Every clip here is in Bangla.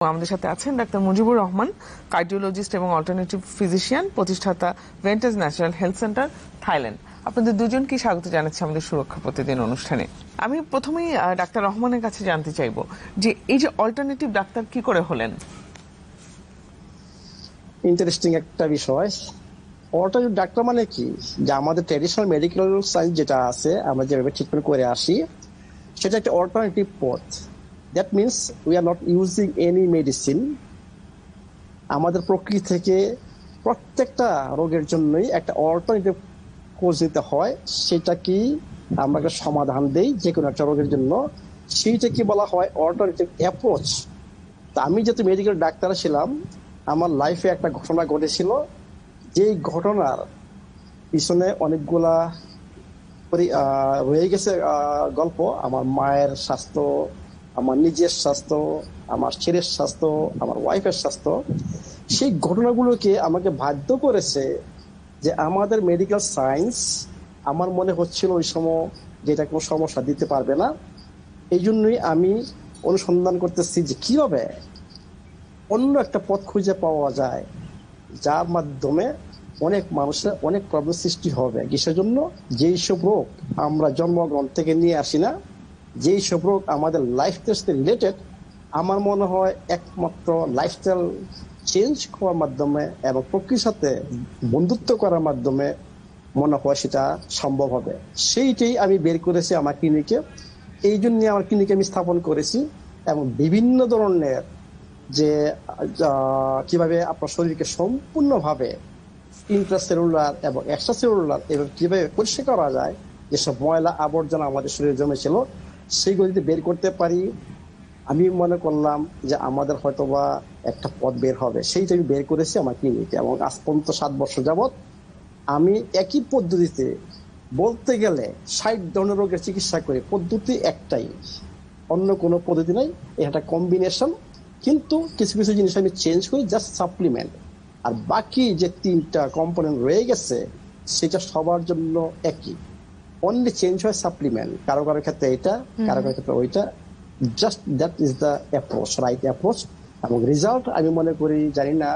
আমাদের সাথে আছেন ডাক্তার মুজিবুর রহমান, কার্ডিওলজিস্ট এবং অল্টারনেটিভ ফিজিশিয়ান, প্রতিষ্ঠাতা ভেন্টেজ ন্যাচারাল হেলথ সেন্টার, থাইল্যান্ড। আপনাদের দুজনকে স্বাগত জানাচ্ছি আমাদের সুরক্ষা প্রতিদিন অনুষ্ঠানে। আমি প্রথমেই ডাক্তার রহমানের কাছে জানতে চাইবো যে এই যে অল্টারনেটিভ ডাক্তার কি করে হলেন? ইন্টারেস্টিং একটা বিষয়। অল্টারনেটিভ ডাক্তার মানে কি, যে আমাদের ট্র্যাডিশনাল মেডিকেল সায়েন্স যেটা আছে, আমরা যেভাবে ট্রিটমেন্ট করে আসি, সেটা একটা অল্টারনেটিভ পথ। That means we are not using any medicine. আমাদের প্রকৃতি থেকে প্রত্যেকটা রোগের জন্যই একটা অল্টারনেটিভ খোঁজ নিতে হয়। সেটা কি আমরা একটা সমাধান দেই যে কোনো একটা রোগের জন্য, সেইটাকে বলা হয় অল্টারনেটিভ অ্যাপ্রোচ। তা আমি যেহেতু মেডিকেল ডাক্তার ছিলাম, আমার লাইফে একটা ঘটনা ঘটেছিল, যেই ঘটনার পিছনে অনেকগুলা রয়ে গেছে গল্প। আমার মায়ের স্বাস্থ্য, আমার নিজের স্বাস্থ্য, আমার ছেলের স্বাস্থ্য, আমার ওয়াইফের স্বাস্থ্য, সেই ঘটনাগুলোকে আমাকে বাধ্য করেছে যে আমাদের মেডিকেল সায়েন্স, আমার মনে হচ্ছিল ওই সময় যেটা কোনো সমস্যা দিতে পারবে না। এই জন্যই আমি অনুসন্ধান করতেছি যে কিভাবে অন্য একটা পথ খুঁজে পাওয়া যায়, যার মাধ্যমে অনেক মানুষের অনেক প্রবলেম সৃষ্টি হবে। কিসের জন্য? যেই সব রোগ আমরা জন্মগ্রহণ থেকে নিয়ে আসি না, যেই সব রোগ আমাদের লাইফস্টাইল সাথে রিলেটেড, আমার মনে হয় একমাত্র লাইফস্টাইল চেঞ্জ করার মাধ্যমে এবং প্রকৃতির সাথে বন্ধুত্ব করার মাধ্যমে মনে হয় সেটা সম্ভব হবে। সেইটাই আমি বের করেছি আমার ক্লিনিকে। এই জন্য আমার ক্লিনিকে আমি স্থাপন করেছি এবং বিভিন্ন ধরনের যে কিভাবে আপনার শরীরকে সম্পূর্ণভাবে ইন্ট্রাসেলুলার এবং এক্সট্রাসেলুলার এবং কিভাবে পরিষ্কার করা যায়, যেসব ময়লা আবর্জনা আমাদের শরীরে জমেছিল সেইগুলো যদি বের করতে পারি, আমি মনে করলাম যে আমাদের হয়তোবা একটা পথ বের হবে। সেইটা আমি বের করেছি আমার ক্লিনিকে এবং আজ পর্যন্ত 7 বছর যাবৎ আমি একই পদ্ধতিতে, বলতে গেলে 60 ধরনের রোগের চিকিৎসা করি। পদ্ধতি একটাই, অন্য কোনো পদ্ধতি নাই, এটা কম্বিনেশন। কিন্তু কিছু কিছু জিনিস আমি চেঞ্জ করি, জাস্ট সাপ্লিমেন্ট। আর বাকি যে 3টা কম্পোনেন্ট রয়ে গেছে সেটা সবার জন্য একই, অনলি চেঞ্জ হয় সাপ্লিমেন্ট। কারো কারো ক্ষেত্রে এটা, কারো কারো ক্ষেত্রে ওইটা। Just that is the approach, right approach. এবং রেজাল্ট আমি মনে করি, জানি না,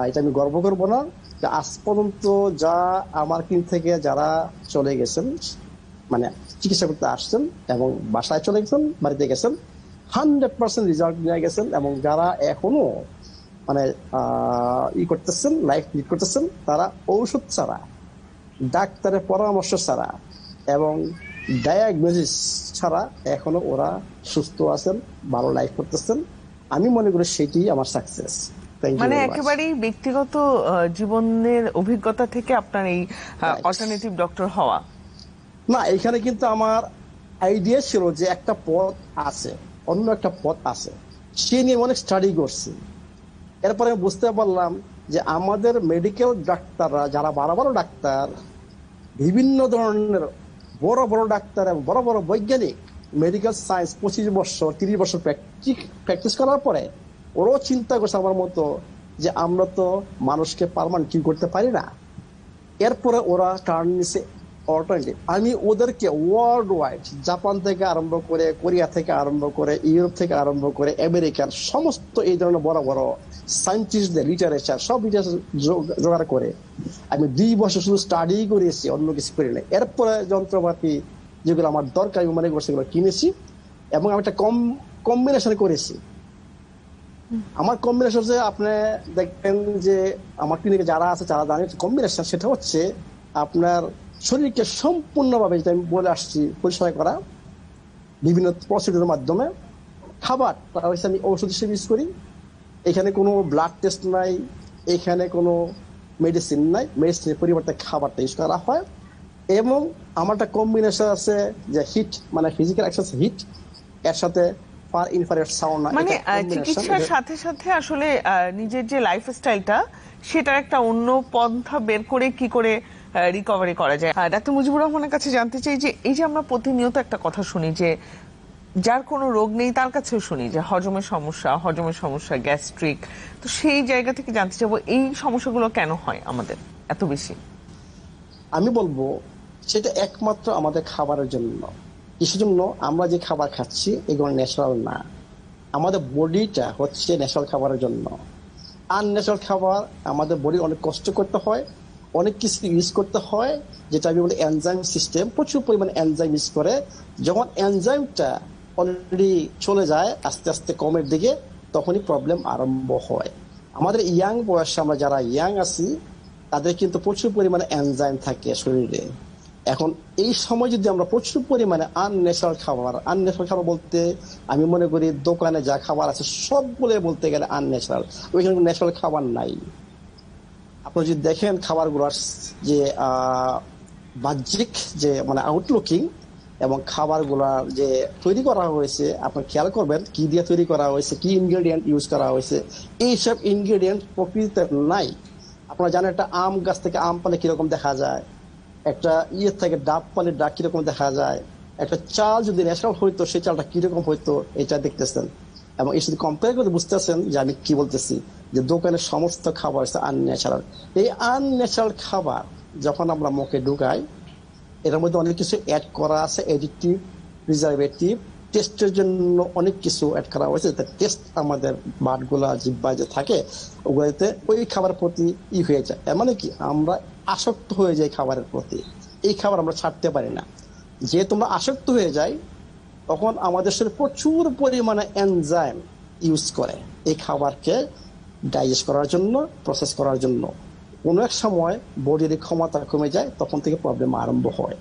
এটা আমি গর্ব করবো না, যে আজ পর্যন্ত যা আমার ক্লিনিক থেকে যারা চলে গেছেন, মানে চিকিৎসা করতে আসছেন এবং বাসায় চলে গেছেন, বাড়িতে গেছেন, 100% রেজাল্ট নিয়ে গেছেন। এবং যারা এখনো মানে করতেছেন, লাইফ লিড করতেছেন, তারা ঔষধ ছাড়া, ডাক্তারের পরামর্শ ছাড়া এবং ডায়াগনোসিস ছাড়া এখনো ওরা সুস্থ আছেন, ভালো লাইফ করতেছেন। আমি মনে করি সেটি আমার সাকসেস। মানে একেবারেই ব্যক্তিগত জীবনের অভিজ্ঞতা থেকে আপনার এই অল্টারনেটিভ ডক্টর হওয়া না। এখানে কিন্তু আমার আইডিয়া ছিল যে একটা পথ আছে, অন্য একটা পথ আছে, সে নিয়ে অনেক স্টাডি করছি। এরপরে আমি বুঝতে পারলাম যে আমাদের মেডিকেল ডাক্তাররা, যারা বড় বড় ডাক্তার, বিভিন্ন ধরনের বড় বড় ডাক্তার এবং বড় বড় বৈজ্ঞানিক, মেডিকেল সায়েন্স 25 বছর 30 বছর প্র্যাকটিস করার পরে ওরাও চিন্তা করছে আমার মতো যে আমরা তো মানুষকে পার্মানেন্ট কিউ করতে পারি না। এরপরে ওরা টার্ন নিছে অল্টারনেটিভ। আমি ওদেরকে ওয়ার্ল্ড ওয়াইড, জাপান থেকে আরম্ভ করে, কোরিয়া থেকে আরম্ভ করে, ইউরোপ থেকে আরম্ভ করে, আমেরিকার সমস্ত এই ধরনের বড় বড় সায়েন্টিস্টদের লিটারেচার, সব লিটারেচার জোগাড় করে আমি 2 বছর শুধু স্টাডি করেছি, অন্য কিছু করি না। এরপরে যন্ত্রপাতি যেগুলো আমার দরকার আমি মনে করছি সেগুলো কিনেছি এবং আমি একটা কম্বিনেশন করেছি। আমার কম্বিনেশন যে আপনি দেখবেন যে আমার ক্লিনিকে যারা আছে তারা জানেন কম্বিনেশন, সেটা হচ্ছে আপনার শরীরকে সম্পূর্ণভাবে, যেটা আমি বলে আসছি, পরিষ্কার করা বিভিন্ন প্রসিডিউরের মাধ্যমে। খাবার হচ্ছে আমি ঔষধ হিসেবে ইউজ করি। এখানে কোনো ব্লাড টেস্ট নাই, এখানে কোনো মেডিসিন নাই, মেডিসিনের পরিবর্তে খাবারটা ইউজ করা হয়। এবং আমার একটা কম্বিনেশন আছে যে হিট, মানে ফিজিক্যাল এক্সারসাইজ হিট, এর সাথে ফার ইনফ্রারেড সাউন্ড। মানে চিকিৎসার সাথে সাথে আসলে নিজের যে লাইফস্টাইলটা, সেটার একটা অন্য পন্থা বের করে কি করে রিকভারি করা যায়। ডাক্তার মুজিবুর রহমানের কাছে জানতে চাই যে এই যে আমরা প্রতিনিয়ত একটা কথা শুনি যে যার কোনো রোগ নেই তার কাছেও শুনি যে হজমের সমস্যা, গ্যাস্ট্রিক, তো সেই জায়গা থেকে জানতে চাইবো এই সমস্যাগুলো কেন হয় আমাদের এত বেশি? আমি বলবো সেটা একমাত্র আমাদের খাবারের জন্য। কিসের জন্য? আমরা যে খাবার খাচ্ছি এগুলো ন্যাচারাল না। আমাদের বডিটা হচ্ছে ন্যাচারাল খাবারের জন্য। আনন্যাচারাল খাবার আমাদের বডি অনেক কষ্ট করতে হয়, অনেক কিছু ইউজ করতে হয়, যেটা আমি বলি এনজাইম সিস্টেম, প্রচুর পরিমাণে এনজাইম ইউজ করে। যখন এনজাইমটা অলরেডি চলে যায় আস্তে আস্তে কমের দিকে, তখনই প্রবলেম আরম্ভ হয়। আমাদের ইয়াং বয়সে আমরা যারা ইয়াং আছি তাদের কিন্তু প্রচুর পরিমাণে এনজাইম থাকে শরীরে। এখন এই সময় যদি আমরা প্রচুর পরিমাণে আনন্যাচারাল খাবার বলতে আমি মনে করি দোকানে যা খাবার আছে সবগুলো বলতে গেলে আনন্যাচারাল, ওইখানে ন্যাচারাল খাবার নাই। আপনি যদি দেখেন খাবারগুলোর যে বাহ্যিক যে মানে আউটলুকিং এবং খাবারগুলার যে তৈরি করা হয়েছে, আপনি খেয়াল করবেন কি দিয়ে তৈরি করা হয়েছে, কি ইনগ্রেডিয়েন্ট ইউজ করা হয়েছে। এইসব ইনগ্রেডিয়েন্ট প্রকৃতিতে নাই। আপনারা জানেন একটা আম গাছ থেকে আম পালে কিরকম দেখা যায়, একটা ইয়ে থেকে ডাব পালে ডাব কিরকম দেখা যায়, একটা চাল যদি ন্যাচারাল হইতো সেই চালটা কিরকম হইতো, এটা দেখতেছেন। এবং এই সাথে কম্পেয়ার করে বুঝতেছেন যে আমি কি বলতেছি, যে দোকানের সমস্ত খাবার হচ্ছে আনন্যাচারাল। এই আনন্যাচারাল খাবার যখন আমরা মুখে ঢুকাই, এর মধ্যে অনেক কিছু অ্যাড করা আছে, এডিটিভ, প্রিজারভেটিভ, টেস্টের জন্য অনেক কিছু অ্যাড করা হয়েছে। টেস্ট আমাদের বাটগুলা জিহ্বায় যে থাকে ওগুলোতে ওই খাবার প্রতি হয়ে যায়, মানে কি আমরা আসক্ত হয়ে যাই খাবারের প্রতি। এই খাবার আমরা ছাড়তে পারি না। যে তোমরা আসক্ত হয়ে যাই তখন আমাদের শরীরে প্রচুর পরিমাণে এনজাইম ইউজ করে এই খাবারকে ডাইজেস্ট করার জন্য, প্রসেস করার জন্য। কোনো এক সময় বডির ক্ষমতা কমে যায়, তখন থেকে প্রবলেম আরম্ভ হয়।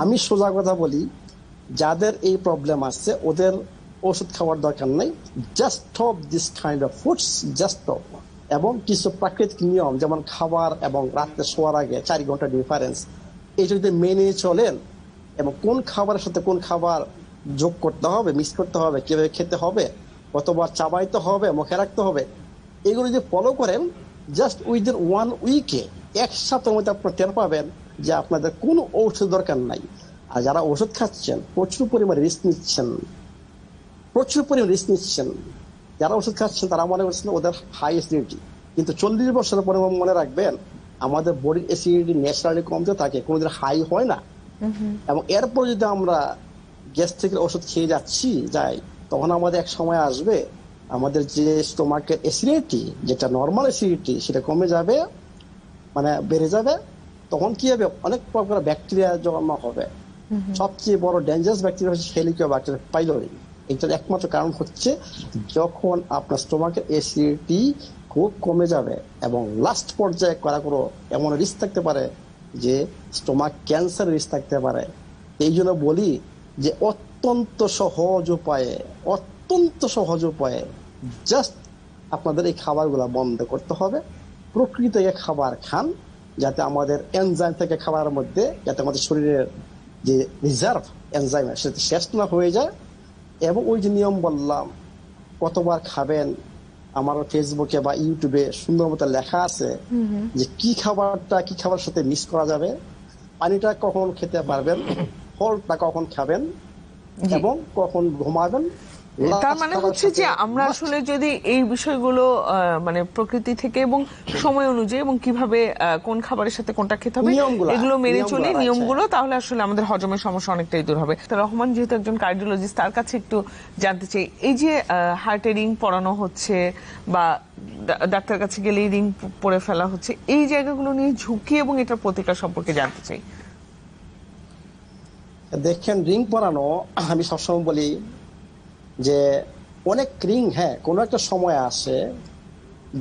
আমি সোজা কথা বলি, যাদের এই প্রবলেম আসছে ওদের ওষুধ খাওয়ার দরকার নেই, just stop this kind of foods, just stop. এবং কিছু প্রাকৃতিক নিয়ম যেমন খাবার এবং রাত্রে শোয়ার আগে 4 ঘন্টা ডিফারেন্স, এই যদি মেনে চলেন এবং কোন খাবারের সাথে কোন খাবার যোগ করতে হবে, মিক্স করতে হবে, কিভাবে খেতে হবে, কতবার চাবাইতে হবে, মুখে রাখতে হবে, এগুলো যদি ফলো করেন জাস্ট উইদিন 1 উইকে, এক সপ্তাহের মধ্যে আপনারা টের পাবেন যে আপনাদের কোনো ঔষধ দরকার নাই। আর যারা ওষুধ খাচ্ছেন প্রচুর পরিমাণে রিস্ক নিচ্ছেন, যারা ওষুধ খাচ্ছেন তারা মনে করছেন ওদের হাই অ্যাসিডিটি, কিন্তু 40 বছরের পরে মনে রাখবেন আমাদের বডির অ্যাসিডিটি ন্যাচারালি কমতে থাকে, কোনোদিন হাই হয় না। এবং এরপর যদি আমরা গ্যাস্ট্রিকের ওষুধ খেয়ে যাই, তখন আমাদের এক সময় আসবে আমাদের যে স্টোমাকের অ্যাসিডিটি, যেটা নর্মাল অ্যাসিডিটি, সেটা কমে যাবে, মানে বেড়ে যাবে। তখন কি হবে, অনেক প্রকার ব্যাকটেরিয়া জন্ম হবে। সবচেয়ে বড় ডেঞ্জারাস ব্যাকটেরিয়া হচ্ছে হেলিকোব্যাক্টেরিয়া পাইলোরি। এটার একমাত্র কারণ হচ্ছে যখন আপনার স্টোমাকের অ্যাসিডিটি খুব কমে যাবে এবং লাস্ট পর্যায়ে কারো এমন রিস্ক থাকতে পারে যে স্টোমাক ক্যান্সার রিস্ক থাকতে পারে। এই জন্য বলি যে অত্যন্ত সহজ উপায়ে জাস্ট আপনাদের এই খাবারগুলো বন্ধ করতে হবে। প্রকৃতি থেকে খাবার খান, যাতে আমাদের এনজাইম থেকে খাবারের মধ্যে যাতে আমাদের শরীরের যে রিজার্ভ এনজাইম সেটা শেষ না হয়ে যায়। এবং ওই যে নিয়ম বললাম কতবার খাবেন, আমার ফেসবুকে বা ইউটিউবে সুন্দর মতো লেখা আছে যে কি খাবার সাথে মিক্স করা যাবে, পানিটা কখন খেতে পারবেন, ফলটা কখন খাবেন এবং কখন ঘুমাবেন। তার মানে হচ্ছে যে আমরা আসলে যদি এই বিষয়গুলো মানে প্রকৃতি থেকে এবং সময় অনুযায়ী এবং কিভাবে কোন খাবারের সাথে কোনটা খেতে হবে এগুলো মেনে চলি, নিয়মগুলো, তাহলে আসলে আমাদের হজমের সমস্যা অনেকটাই দূর হবে। রহমান যেহেতু একজন কার্ডিওলজিস্ট, তার কাছে একটু জানতে চাই, এই যে হার্টে রিং পরানো হচ্ছে বা ডাক্তার কাছে গেলে রিং পরে ফেলা হচ্ছে, এই জায়গাগুলো নিয়ে ঝুঁকি এবং এটার প্রতিকার সম্পর্কে জানতে চাই। দেখেন, রিং পরানো আমি সবসময় বলি যে অনেক রিং, হ্যাঁ, কোনো একটা সময় আসে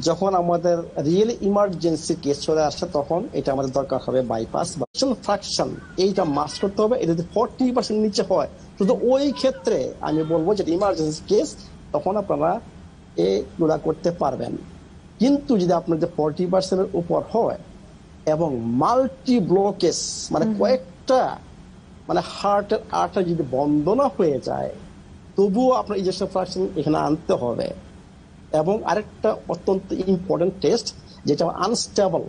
যখন আমাদের রিয়েলি ইমার্জেন্সি কেস চলে আসে, তখন এটা আমাদের দরকার হবে বাইপাস বা ফ্র্যাকশন। এইটা মাস্ট করতে হবে। এটা যদি 40% নিচে হয়, শুধু ওই ক্ষেত্রে আমি বলবো যে ইমার্জেন্সি কেস, তখন আপনারা এগুলা করতে পারবেন। কিন্তু যদি আপনাদের 40% উপর হয় এবং মাল্টি ব্লকেজ, মানে কয়েকটা মানে হার্টের আর্টারি যদি বন্ধ না হয়ে যায়, তবুও আপনার ইনজেকশন ফ্র্যাকশন এখানে আনতে হবে। এবং আরেকটা অত্যন্ত ইম্পর্টেন্ট টেস্ট, যেটা আনস্টেবল,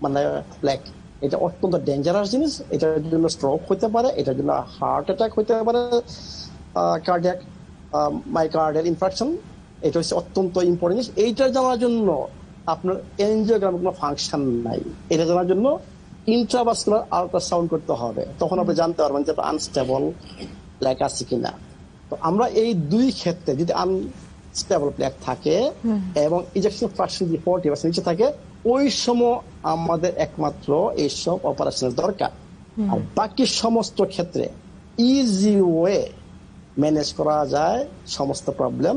মানে লাইক এটা অত্যন্ত ডেঞ্জারাস জিনিস। এটার জন্য স্ট্রোক হতে পারে, এটার জন্য হার্ট অ্যাটাক হতে পারে, কার্ডিয়াক মাইকার্ডিয়াল ইনফ্রাকশন। এটা হচ্ছে অত্যন্ত ইম্পর্টেন্ট জিনিস। এইটা জানার জন্য আপনার এনজিওগ্রামের কোনো ফাংশন নাই। এটা জানার জন্য ইন্ট্রাভাস্কুলার আল্ট্রাসাউন্ড করতে হবে, তখন আপনি জানতে পারবেন যে আনস্টেবল লাইক আছে কিনা। আমরা এই দুই ক্ষেত্রে যদি আনস্টেবল প্লেট থাকে এবং ইজেকশন ফ্র্যাকশন যদি 40% নিচে থাকে, ওই সময় আমাদের একমাত্র এইসব অপারেশনের দরকার। আর বাকি সমস্ত ক্ষেত্রে ইজি ওয়ে ম্যানেজ করা যায় সমস্ত প্রবলেম।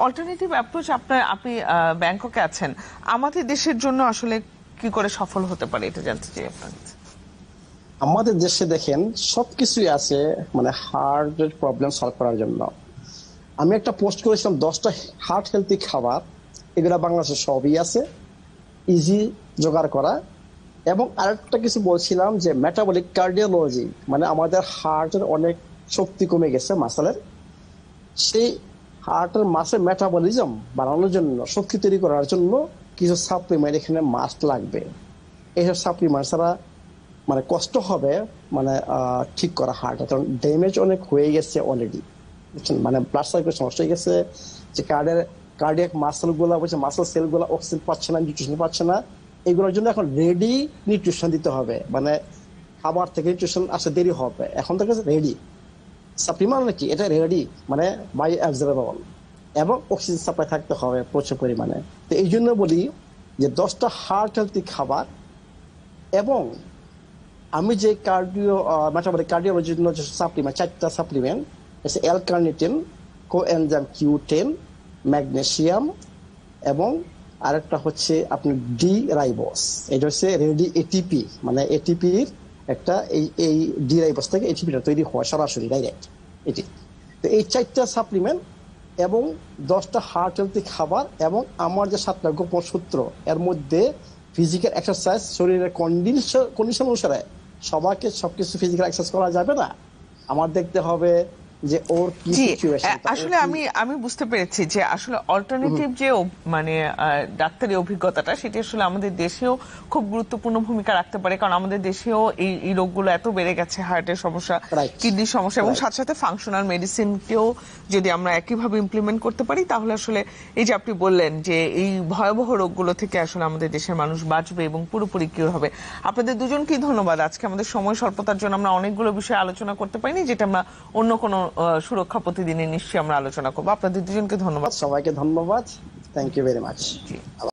অল্টারনেটিভ অ্যাপ্রোচ আপনি ব্যাংককে আছেন, আমাদের দেশের জন্য আসলে কি করে সফল হতে পারে এটা জানতে চাই আপনার কাছে। আমাদের দেশে দেখেন সবকিছুই আছে মানে হার্টের প্রবলেম সলভ করার জন্য। আমি একটা পোস্ট করেছিলাম 10টা হার্ট হেলথি খাবার, এগুলা বাংলাদেশে সবই আছে, ইজি জোগাড় করা। এবং আরেকটা কিছু বলছিলাম যে মেটাবলিক কার্ডিওলজি, মানে আমাদের হার্টের অনেক শক্তি কমে গেছে মাসেলের, সেই হার্টের মাসের মেটাবলিজম বাড়ানোর জন্য, শক্তি তৈরি করার জন্য কিছু সাপ্লিমেন্ট এখানে মাস্ট লাগবে। এইসব সাপ্লিমেন্ট ছাড়া মানে কষ্ট হবে মানে ঠিক করা হার্ট, কারণ ড্যামেজ অনেক হয়ে গেছে অলরেডি, বুঝছেন, মানে ব্লাড সার্কুলেশন সমস্যা হয়ে গেছে, যে কার্ডিয়াক মাসেল গুলা, মাসেল সেল গুলা অক্সিজেন পাচ্ছে না, নিউট্রিশন পাচ্ছে না। এগুলোর জন্য এখন রেডি নিউট্রিশন দিতে হবে, মানে খাবার থেকে নিউট্রিশন আসতে দেরি হবে, এখন থেকে রেডি সাপ্লিমেন্ট নাকি এটা রেডি, মানে বাই অ্যাবজর্বেবল, এবং অক্সিজেন সাপ্লাই থাকতে হবে প্রচুর পরিমাণে। তো এই জন্য বলি যে 10টা হার্ট হেলথি খাবার, এবং আমি যে মেটাবলিক কার্ডিওলজির জন্য যে সাপ্লিমেন্ট, 4টা সাপ্লিমেন্ট, অ্যাল-কার্নিটিন, কোএনজাইম Q10, ম্যাগনেসিয়াম, এবং আরেকটা হচ্ছে আপনার ডি রাইবোস। এটা হচ্ছে রেডি এটিপি, মানে এটিপির একটা এই ডি রাইবোস থেকে এটিপিটা তৈরি হয় সরাসরি ডাইরেক্ট এটি। তো এই 4টা সাপ্লিমেন্ট এবং 10টা হার্ট হেলথি খাবার, এবং আমার যে 7টা গোপন সূত্র, এর মধ্যে ফিজিক্যাল এক্সারসাইজ, শরীরের কন্ডিশন অনুসারে সবাইকে সবকিছু ফিজিক্যাল এক্সারসাইজ করা যাবে না, আমার দেখতে হবে যে ওর কি সিচুয়েশন। আসলে আমি বুঝতে পেরেছি যে আসলে অল্টারনেটিভ যে মানে ডাক্তারি অভিজ্ঞতাটা, সেটি আসলে আমাদের দেশেও খুব গুরুত্বপূর্ণ ভূমিকা রাখতে পারে, কারণ আমাদের দেশেও এই রোগগুলো এত বেড়ে গেছে, হার্টের সমস্যা, কিডনির সমস্যা, এবং সাথে সাথে ফাংশনাল মেডিসিনকেও যদি আমরা একইভাবে ইমপ্লিমেন্ট করতে পারি, তাহলে আসলে এই যে আপনি বললেন যে এই ভয়াবহ রোগগুলো থেকে আসলে আমাদের দেশের মানুষ বাঁচবে এবং পুরোপুরি কিওর হবে। আপনাদের দুজনকেই ধন্যবাদ। আজকে আমাদের সময় স্বল্পতার জন্য আমরা অনেকগুলো বিষয়ে আলোচনা করতে পারিনি, যেটা আমরা অন্য কোনো সুরক্ষা প্রতিদিনে নিশ্চয়ই আমরা আলোচনা করবো। আপনাদের দুজনকে ধন্যবাদ। সবাইকে ধন্যবাদ, থ্যাংক ইউ ভেরি মাচ।